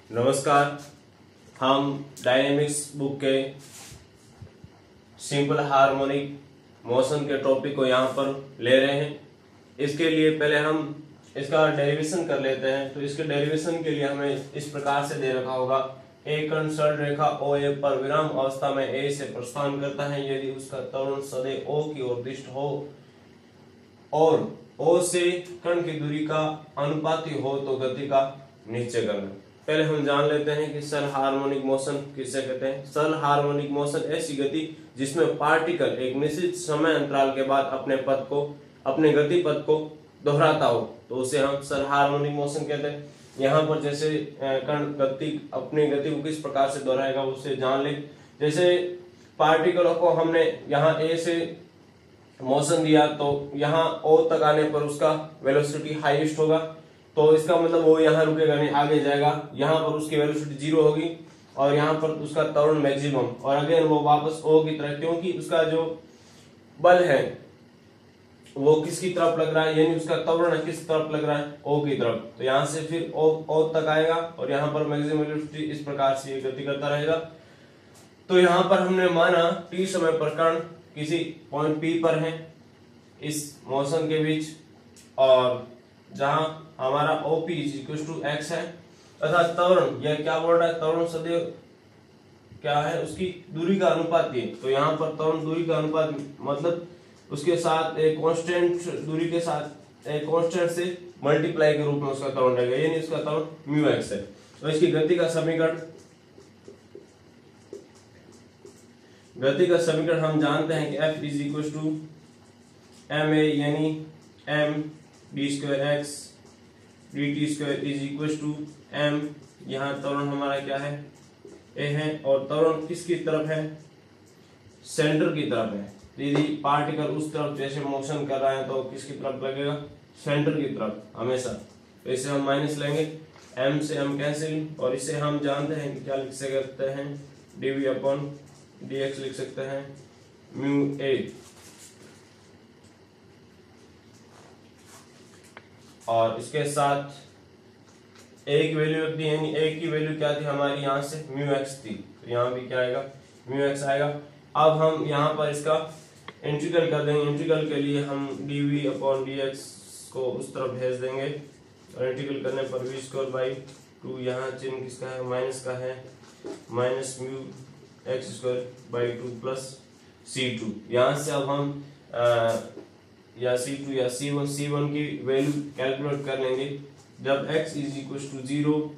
नमस्कार। हम dynamics book के सिंपल हार्मोनिक मोशन के टॉपिक को यहाँ पर ले रहे हैं। इसके लिए पहले हम इसका डेरिवेशन कर लेते हैं। तो इसके डेरिवेशन के लिए हमें इस प्रकार से दे रखा होगा, एक कण सरल रेखा OA पर विराम अवस्था में A से प्रस्थान करता है यदि उसका त्वरण सदैव O की ओर दिष्ट हो और O से कण की दूरी का अनुपाती हो तो गति का निश्चय करना। पहले हम जान लेते हैं कि सरल हार्मोनिक मोशन किसे कहते हैं। सरल हार्मोनिक मोशन ऐसी गति जिसमें पार्टिकल एक निश्चित समय अंतराल के बाद अपने गति पथ को दोहराता हो तो उसे हम सरल हार्मोनिक मोशन कहते हैं। यहाँ पर जैसे कण अपनी गति को किस प्रकार से दोहराएगा उसे जान ले। जैसे पार्टिकल को हमने यहाँ A से मोशन दिया तो यहाँ O तक आने पर उसका वेलोसिटी हाईएस्ट होगा, तो इसका मतलब वो यहाँ रुकेगा नहीं, आगे जाएगा। यहाँ पर उसकी वेलोसिटी 0 होगी और यहाँ पर उसका त्वरण मैक्सिमम, और अगेन वो वापस O की तरफ, क्योंकि उसका जो बल है वो किसकी तरफ लग रहा है, यानी उसका त्वरण किस तरफ लग रहा है, O की तरफ। तो यहाँ से फिर O तक आएगा और यहाँ पर मैक्सिमम वेलोसिटी इस प्रकार से ये गति करता रहेगा। तो यहाँ पर हमने माना t समय पर कण किसी पॉइंट P पर है इस मोशन के बीच, और जहां हमारा OP x है तथा त्वरण, यह क्या बोल रहा है, त्वरण सदैव क्या है, उसकी दूरी का अनुपाती है। तो यहाँ पर त्वरण दूरी का अनुपात मतलब उसके साथ एक कांस्टेंट दूरी के साथ एक कांस्टेंट से मल्टीप्लाई के रूप में उसका त्वरण रहेगा, यानी उसका त्वरण μx है। तो इसकी गति का समीकरण हम जानते हैं कि F is equal to ma, यानी m d2x dt2 is equal to m, यहाँ त्वरण हमारा क्या है, a है, और त्वरण किसकी तरफ है, सेंटर की तरफ है। तो यदि पार्टिकल उस तरफ जैसे मोशन कर रहा है तो किसकी तरफ लगेगा, सेंटर की तरफ हमेशा। तो इसे हम माइनस लेंगे, m से m कैंसिल, और इसे हम जानते हैं कि क्या लिख सकते हैं, dv/dx लिख सकते हैं μa। और इसके साथ एक वैल्यू रख दी, यानी एक की वैल्यू क्या थी हमारी, यहाँ से μx थी, तो यहाँ भी क्या आएगा, μx आएगा। अब हम यहाँ पर इसका इंटीग्रल कर देंगे। इंटीग्रल के लिए हम dv/dx को उस तरफ भेज देंगे, और इंटीग्रल करने पर v²/2, यहाँ चिन्ह किसका है, माइनस का है, माइनस μx²/2 प्लस c2। यहाँ से अब हम या c2 या c1 की वैल्यू कैलकुलेट कर लेंगे। जब x is equal to 0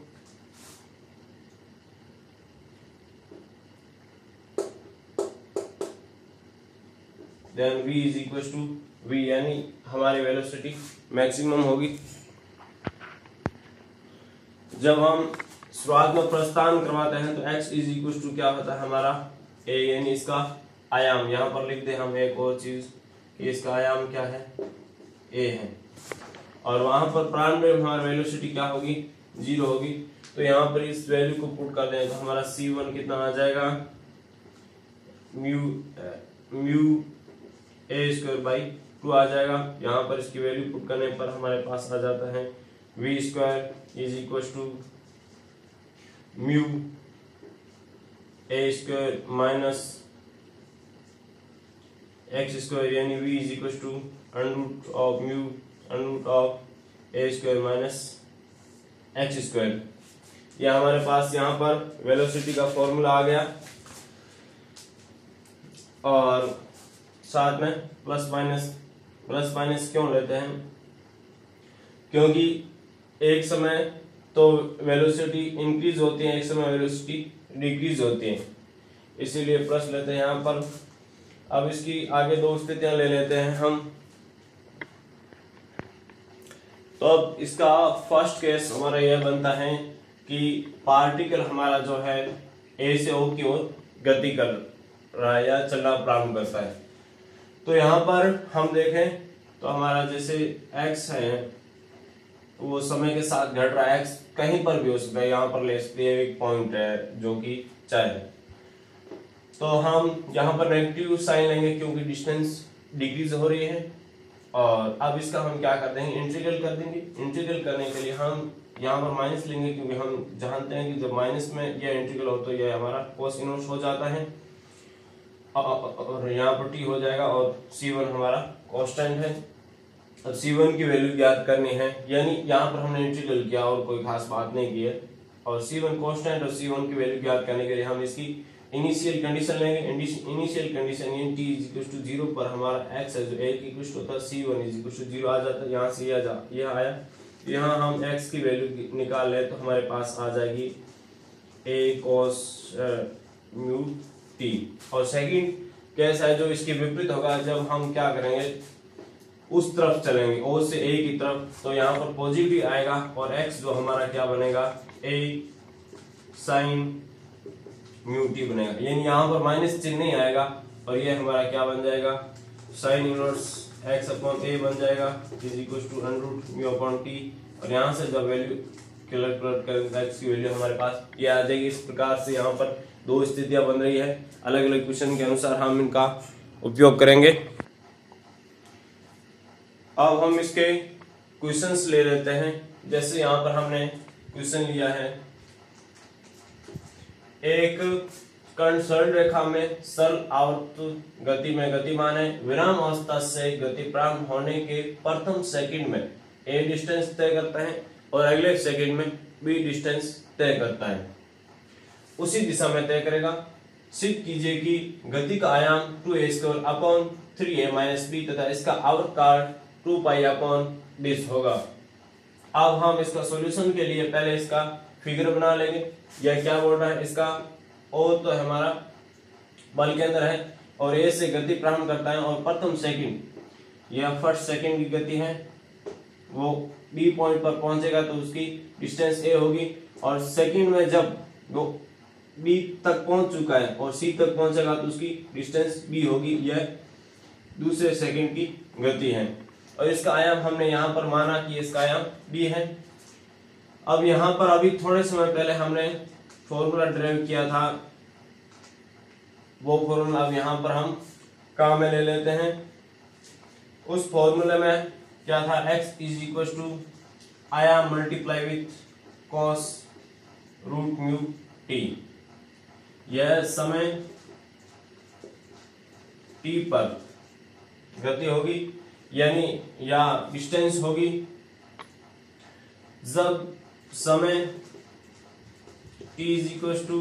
then v is equal to v, यानी हमारी वेलोसिटी मैक्सिमम होगी। जब हम शुरुआत में प्रस्थान करवाते हैं तो x इज इक्वल टू क्या होता है हमारा a, यानी इसका आयाम। यहाँ पर लिख दे हम एक और चीज कि इसका आयाम क्या है, a है, और वहां पर प्रारंभ में हमारी वेलोसिटी क्या होगी, 0 होगी। तो यहाँ पर इस वैल्यू को पुट कर दें तो हमारा c1 कितना आ जाएगा, μa²/2 आ जाएगा। यहाँ पर इसकी वैल्यू पुट करने पर हमारे पास आ जाता है v² is equal to μa² minus x², यानी v is equal to √a² minus x²। यह हमारे पास यहाँ पर वेलोसिटी का फॉर्मूला आ गया, और साथ में प्लस माइनस क्यों लेते हैं, क्योंकि एक समय तो वेलोसिटी इंक्रीज होती है, एक समय वेलोसिटी डिक्रीज होती है, इसीलिए प्लस लेते हैं यहाँ पर। अब इसकी आगे दो स्थितियां ले लेते हैं हम। तो अब इसका फर्स्ट केस हमारा यह बनता है कि पार्टिकल हमारा जो है A से O की ओर गति कर रहा है या चलना प्रारंभ करता है। तो यहाँ पर हम देखें तो हमारा जैसे x है वो समय के साथ घट रहा है, x कहीं पर भी हो सकता है, यहाँ पर ले सकते हैं एक पॉइंट है जो कि चाहे। तो हम यहाँ पर नेगेटिव साइन लेंगे क्योंकि डिस्टेंस डिक्रीज हो रही है, और अब इसका हम क्या कर देंगे, इंटीग्रल कर देंगे। इंटीग्रल करने के लिए हम यहाँ पर माइनस लेंगे, क्योंकि हम जानते हैं कि जब माइनस में यह इंटीग्रल हो तो यह हमारा कोस इनवर्स हो जाता है, और यहाँ पर t हो जाएगा, और c1 हमारा कांस्टेंट है। अब c1 की वैल्यू ज्ञात करनी है, यानी यहाँ पर हमने इंटीग्रल किया और कोई खास बात नहीं की है, और c1 कांस्टेंट और c1 की वैल्यू ज्ञात करने के लिए हम इसकी इनिशियल कंडीशन लेंगे। इनिशियल कंडीशन यानी t इक्वल टू 0 पर हमारा x है जो a इक्वल टू होता है, c1 इक्वल टू 0 आ जाता है। यहाँ से यह आया, यहाँ हम x की वैल्यू निकाल लें तो हमारे पास आ जाएगी a cos म्यू t। और सेकंड केस है जो इसके विपरीत होगा, जब हम क्या करेंगे, उस तरफ चलेंगे o से a की तरफ, तो यहाँ पर पॉजिटिव आएगा और x जो हमारा क्या बनेगा, a sin म्यू टी बनेगा, यानी यहाँ पर माइनस चिन्ह नहीं आएगा, और ये हमारा क्या बन जाएगा, sine inverse x upon a बन जाएगा is equal to under root mu upon t. और यहाँ से जब वैल्यू कैलकुलेट करेंगे x की वैल्यू हमारे पास ये आ जाएगी। इस प्रकार से यहाँ पर दो स्थितियां बन रही है, अलग अलग क्वेश्चन के अनुसार हम इनका उपयोग करेंगे। अब हम इसके क्वेश्चंस ले लेते हैं। जैसे यहाँ पर हमने क्वेश्चन लिया है, एक कण सरल रेखा में सरल आवर्त गति में गतिमान है, विराम अवस्था से गति प्रारंभ होने के प्रथम सेकंड में a डिस्टेंस तय करता है और अगले सेकंड में b डिस्टेंस तय करता है, उसी दिशा में तय करेगा। सिद्ध कीजिए कि गति का आयाम 2a² upon 3a minus b तथा इसका आवर्त काल 2 अपॉन दिस होगा। अब हम इसका सॉल्यूशन के लिए पहले इसका फिगर बना लेंगे। यह क्या बोल रहा है, इसका O तो हमारा बल के अंदर है और A से गति प्रारंभ करता है, और प्रथम सेकंड यह फर्स्ट सेकंड की गति है, वो B पॉइंट पर पहुंचेगा तो उसकी डिस्टेंस A होगी, और सेकंड में जब वो B तक पहुंच चुका है और C तक पहुंचेगा तो उसकी डिस्टेंस B होगी। यह दूसरे सेकंड की गति है, और इसका आयाम हमने यहाँ पर माना कि इसका आयाम B है। अब यहाँ पर अभी थोड़े समय पहले हमने फॉर्मूला ड्राइव किया था, वो फॉर्मूला अब यहाँ पर हम काम में ले लेते हैं। उस फॉर्मूले में क्या था, x इज इक्वल टू आयाम multiply with cos root mu t। यह समय t पर गति होगी, यानी या डिस्टेंस होगी, जब समय t is equal to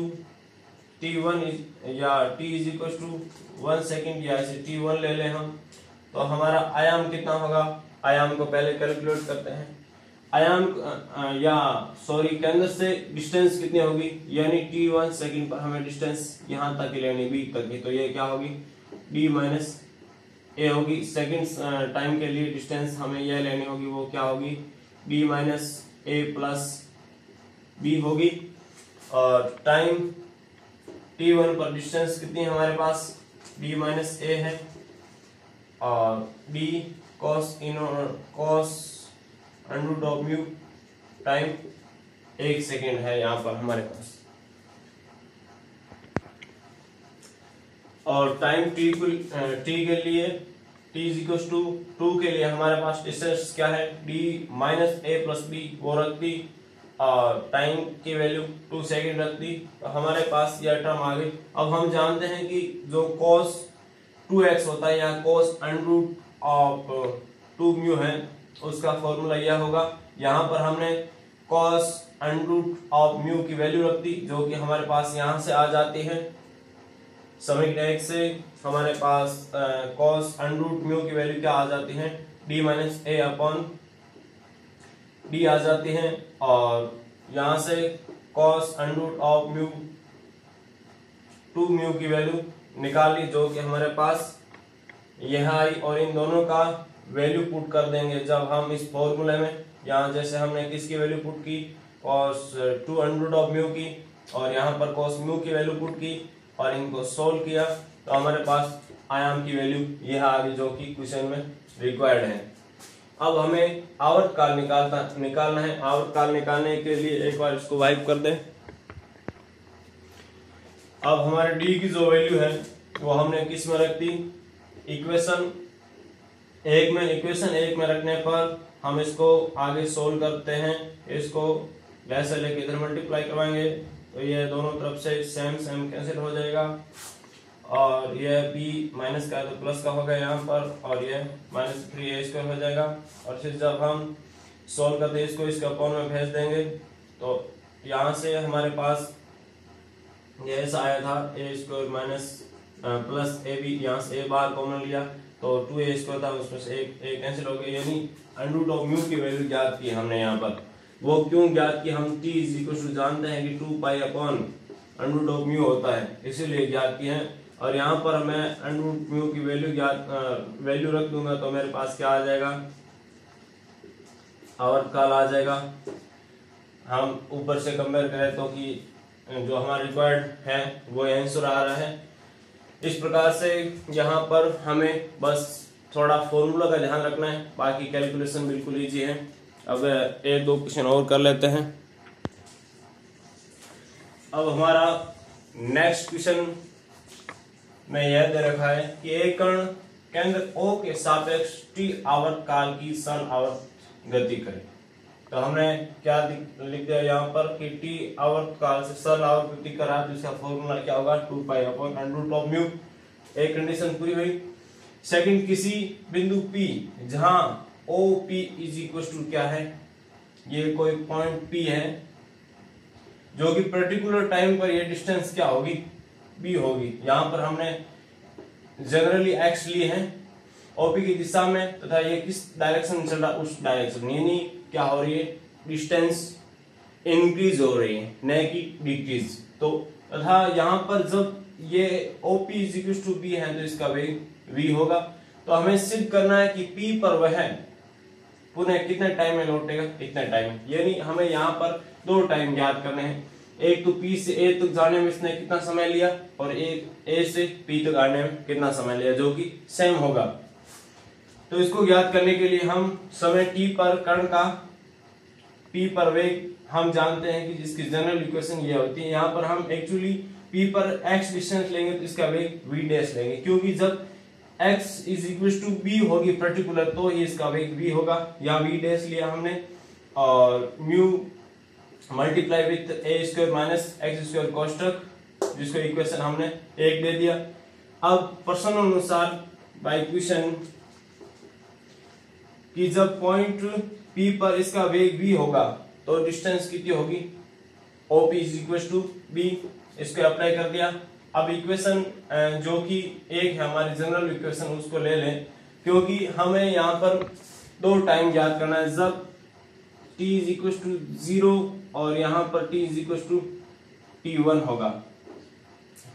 t1 या t is equal to 1 second, या इसे t1 ले लें हम, तो हमारा आयाम कितना होगा। आयाम को पहले कैलकुलेट करते हैं। आयाम केंद्र से डिस्टेंस कितनी होगी, यानी t1 सेकेंड पर हमें डिस्टेंस यहाँ तक की लेनी, b तक की, तो ये क्या होगी, b माइनस ए होगी। सेकेंड टाइम के लिए डिस्टेंस हमें यह लेनी होगी, वो क्या होगी, b माइनस ए प्लस b होगी। और टाइम t1 पर डिस्टेंस कितनी है हमारे पास, b माइनस ए है, और b cos under root of mu, time 1 second है यहाँ पर हमारे पास। और टाइम t के लिए t इज इक्वल टू 2 के लिए हमारे पास डिस्टेंस क्या है, d माइनस ए प्लस बी, वो रख दी, और टाइम की वैल्यू 2 सेकेंड रख दी, तो हमारे पास यह टर्म आ गई। अब हम जानते हैं कि जो cos 2x होता है या cos under root of 2 mu है, उसका फॉर्मूला यह होगा। यहाँ पर हमने cos under root of mu की वैल्यू रख दी, जो कि हमारे पास यहाँ से आ जाती है, समीकरण 1 से हमारे पास cos अंडर रूट म्यू की वैल्यू क्या आ जाती है, d minus a upon d आ जाती है, और यहाँ से cos under root of mu 2 mu की वैल्यू निकाल ली, जो कि हमारे पास यह आई, और इन दोनों का वैल्यू पुट कर देंगे जब हम इस फॉर्मूले में। यहाँ जैसे हमने किसकी वैल्यू पुट की, cos 2 under root of mu की, और यहाँ पर cos म्यू की वैल्यू पुट की, और इनको सोल्व किया तो हमारे पास आयाम की वैल्यू यह आ गई, जो कि क्वेश्चन में रिक्वायर्ड है। अब हमें आवर्त काल निकालना है। आवर्त काल निकालने के लिए एक बार इसको वाइप कर दें। अब हमारे डी की जो वैल्यू है वो हमने किस में रख दी, इक्वेशन एक में इक्वेशन एक में रखने पर हम इसको आगे सोल्व करते हैं, इसको वैसे लेके इधर मल्टीप्लाई करवाएंगे तो ये दोनों तरफ से सेम सेम कैंसिल हो जाएगा, और ये b माइनस का है तो प्लस का होगा यहाँ पर, और ये -3a² हो जाएगा। और फिर जब हम सोल्व करते हैं इसको इसके अपॉन में भेज देंगे तो यहाँ से हमारे पास ये ऐसा आया था a² माइनस प्लस ab, यहाँ से a बार कॉमन लिया तो 2a² था, उसमें से एक कैंसिल हो गया, यानी √μ की वैल्यू ज्ञात की हमने यहाँ पर। वो क्यों ज्ञात की, हम t जानते हैं कि 2π/√μ होता है, इसीलिए ज्ञात की है। और यहाँ पर मैं √μ की वैल्यू रख दूंगा तो मेरे पास क्या आ जाएगा, आवर्तकाल आ जाएगा। हम ऊपर से कंपेयर करें तो कि जो हमारा रिक्वायर्ड है वो आंसर आ रहा है। इस प्रकार से यहाँ पर हमें बस थोड़ा फॉर्मूला का ध्यान रखना है, बाकी कैलकुलेशन बिल्कुल इजी है। अब एक दो क्वेश्चन और कर लेते हैं। अब हमारा नेक्स्ट क्वेश्चन में यह दे रखा है कि एक कण केंद्र O के सापेक्ष t आवर्तकाल की सन आवर्त गति करे। तो हमने क्या लिख दिया यहाँ पर कि t आवर्तकाल से सन आवर्त गति करा, तो इसका फॉर्मूला क्या होगा, 2π/√μ। एक कंडीशन पूरी हुई। सेकंड, किसी बिंदु P जहां OP = क्या है, ये कोई पॉइंट P है जो कि पर्टिकुलर टाइम पर ये डिस्टेंस क्या होगी, B होगी। यहाँ पर हमने जनरली x लिए हैं OP की दिशा में तथा ये किस डायरेक्शन में चल रहा है, उस डायरेक्शन, यानी क्या हो रही है, डिस्टेंस इंक्रीज हो रही है न कि डिक्रीज। तो तथा यहाँ पर जब ये OP = B है तो इसका वेग V होगा। तो हमें सिद्ध करना है कि P पर वह पुनः कितने टाइम में लौटेगा, इतने टाइम, यानी हमें यहाँ पर दो टाइम याद करने हैं। एक तो P से A तक जाने में इसने कितना समय लिया और एक A से P तक आने में कितना समय लिया, जो कि सेम होगा। तो इसको ज्ञात करने के लिए हम समय t पर कण का P पर वेग हम जानते हैं कि जिसकी जनरल इक्वेशन ये होती है। यहाँ पर हम एक्चुअली P पर x डिस्टेंस लेंगे तो इसका वेग v डैश लेंगे, क्योंकि जब x = b होगी पर्टिकुलर तो ही इसका वेग v होगा। यहाँ v डैश लिया हमने और mu multiply with a² minus x² कोष्टक, जिसको इक्वेशन हमने 1 दे दिया। अब प्रश्न अनुसार बाय क्वेश्चन कि जब पॉइंट P पर इसका वेग v होगा तो डिस्टेंस कितनी होगी, OP = B, इसको अप्लाई कर दिया। अब इक्वेशन जो कि एक है हमारी जनरल इक्वेशन, उसको ले लें, क्योंकि हमें यहाँ पर दो टाइम याद करना है, जब t = 0 और यहाँ पर t = t1 होगा,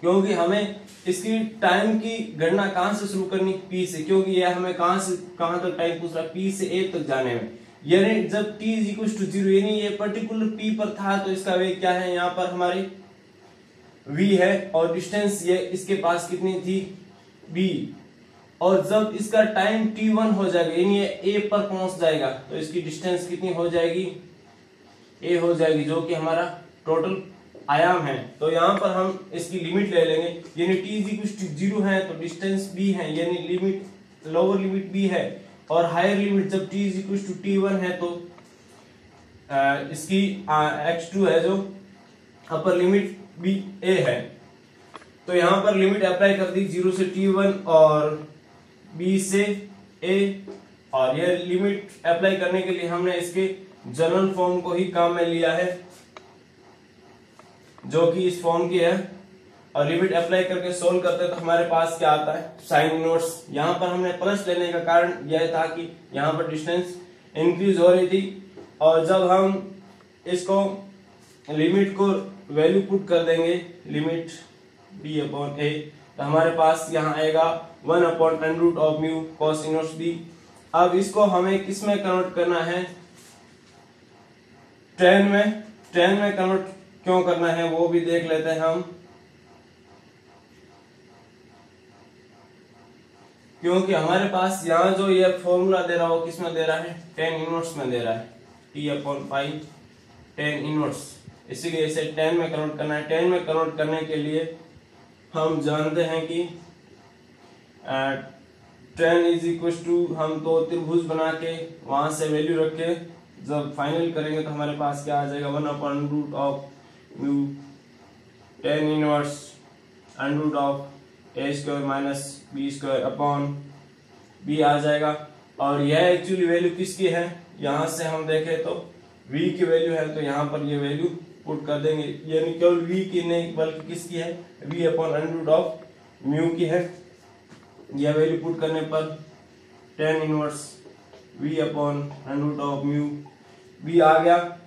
क्योंकि हमें इसकी टाइम की गणना कहाँ से शुरू करनी, P से, क्योंकि यह हमें कहाँ से कहाँ तक टाइम पूछ रहा है, P से A तक जाने में। यानी जब t = 0, यानी ये पर्टिकुलर P पर था तो इसका वेग क्या है, यहाँ पर हमारी v है और डिस्टेंस ये इसके पास कितनी थी, b, और जब इसका टाइम t1 हो जाएगा यानी ये a पर पहुंच जाएगा तो इसकी डिस्टेंस कितनी हो जाएगी, a हो जाएगी, जो कि हमारा टोटल आयाम है। तो यहाँ पर हम इसकी लिमिट ले लेंगे, यानी t = 0 है तो डिस्टेंस b है, यानी लिमिट लोअर लिमिट b है, और हायर लिमिट जब t = t1 है तो इसकी x2 है, जो अपर लिमिट b a है। तो यहाँ पर लिमिट अप्लाई कर दी 0 से t1 और b से a, और यह लिमिट अप्लाई करने के लिए हमने इसके जनरल फॉर्म को ही काम में लिया है, जो कि इस फॉर्म की है। और लिमिट अप्लाई करके सोल्व करते हैं तो हमारे पास क्या आता है, साइन इनवर्स। यहाँ पर हमने प्लस लेने का कारण यह था कि यहाँ पर डिस्टेंस इंक्रीज हो रही थी, और जब हम इसको लिमिट को वैल्यू पुट कर देंगे, लिमिट b/a, तो हमारे पास यहाँ आएगा 1/√μ cos इनवर्स b। अब इसको हमें किस में कन्वर्ट करना है, tan में कन्वर्ट क्यों करना है वो भी देख लेते हैं हम, क्योंकि हमारे पास यहाँ जो ये फॉर्मूला दे रहा हो किस में दे रहा है, tan इनवर्स में दे रहा है, t/π tan इनवर्स, इसीलिए इसे tan में कन्वर्ट करना है। tan में कन्वर्ट करने के लिए हम जानते हैं कि tan इज इक्वल टू, हम तो त्रिभुज बना के वहां से वैल्यू रख के जब फाइनल करेंगे तो हमारे पास क्या आ जाएगा, 1/√μ tan inverse √a² minus b² upon b आ जाएगा। और यह एक्चुअली वैल्यू किसकी है, यहाँ से हम देखें तो v की वैल्यू है, तो यहाँ पर ये वैल्यू पुट कर देंगे, यानी केवल v की नहीं बल्कि किसकी है, v/√μ की है। यह वैल्यू पुट करने पर tan इनवर्स v/√μ b आ गया।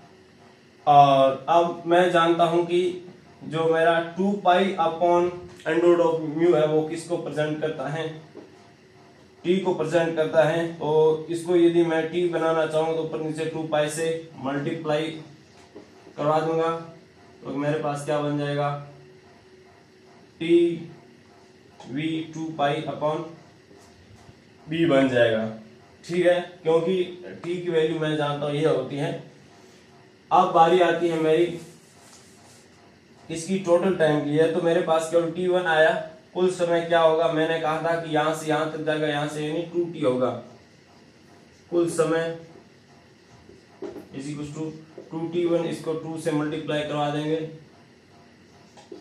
और अब मैं जानता हूं कि जो मेरा 2π/√μ है वो किसको प्रेजेंट करता है, t को प्रेजेंट करता है। तो इसको यदि मैं t बनाना चाहूँ तो ऊपर नीचे 2π से मल्टीप्लाई करवा दूंगा, तो मेरे पास क्या बन जाएगा, t v 2π/b बन जाएगा। ठीक है, क्योंकि t की वैल्यू मैं जानता हूं यह होती है। अब बारी आती है मेरी इसकी टोटल टाइम की है, तो मेरे पास केवल t1 आया। कुल समय क्या होगा, मैंने कहा था कि यहां से यहां तक जाएगा, यहां से यानी 2t होगा। कुल समय इज इक्वल टू 2t1, इसको 2 से मल्टीप्लाई करवा देंगे,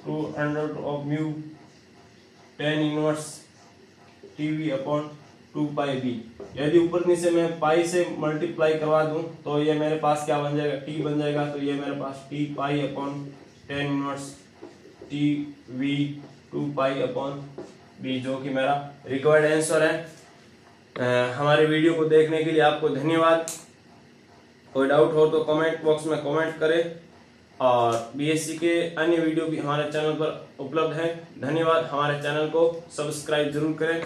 2√μ tan इनवर्स tv/2πb। यदि ऊपर नीचे मैं पाई से मल्टीप्लाई करवा दूं तो ये मेरे पास क्या बन जाएगा, t बन जाएगा। तो ये मेरे पास t π/tan इनवर्स tv/2πb जो कि मेरा रिक्वायर्ड आंसर है। हमारे वीडियो को देखने के लिए आपको धन्यवाद। कोई डाउट हो तो कमेंट बॉक्स में कमेंट करें, और बीएससी के अन्य वीडियो भी हमारे चैनल पर उपलब्ध है। धन्यवाद। हमारे चैनल को सब्सक्राइब जरूर करें।